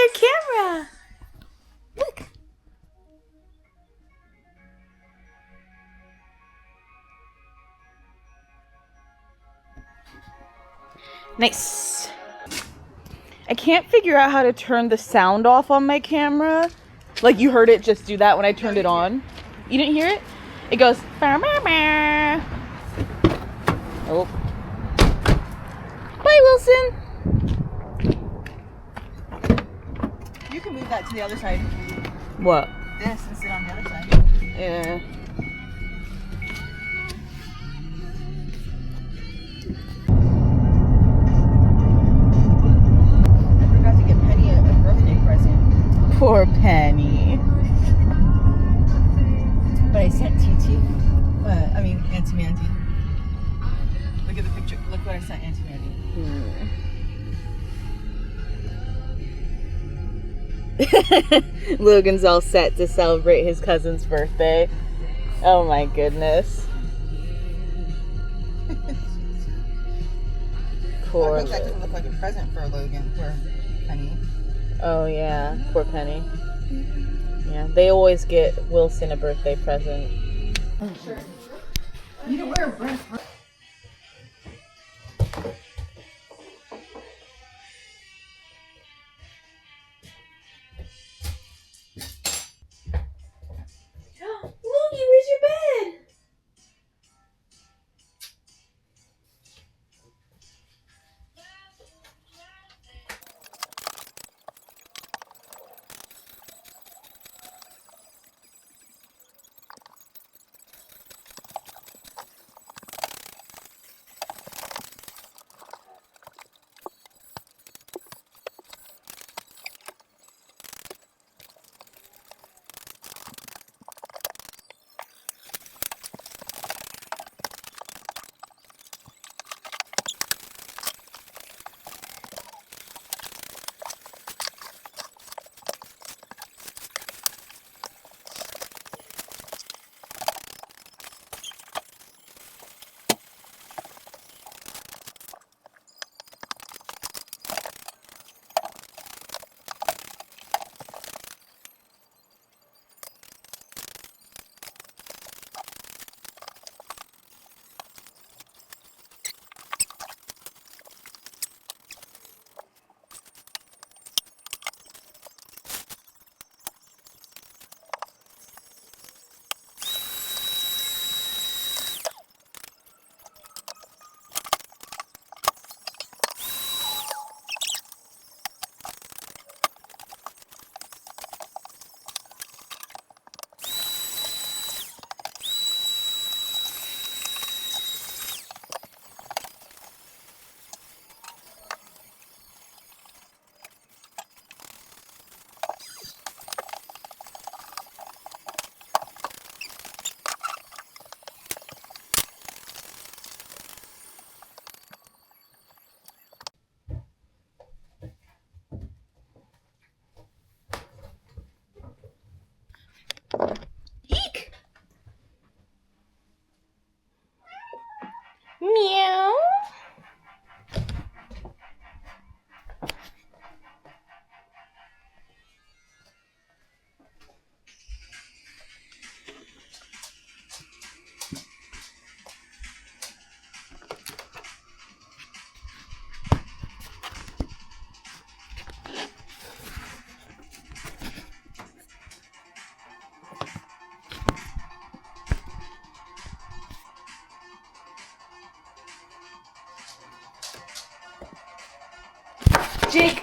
their camera. Look. Nice. I can't figure out how to turn the sound off on my camera. Like you heard it just do that when I turned it on. You didn't hear it? It goes. Oh. Bye, Wilson. You can move that to the other side. What? This and sit on the other side. Yeah. I forgot to get Penny a birthday present. Poor Penny. But I sent TT. Auntie Mandy. Look at the picture. Look what I sent Auntie Mandy. Logan's all set to celebrate his cousin's birthday. Oh my goodness. Poor I think that doesn't look like a present for Logan, for Penny. Oh yeah, poor Penny. Yeah, they always get Wilson a birthday present. Sure. You don't wear a breast. Logie, where's your bed? Eek! Meow. Jake.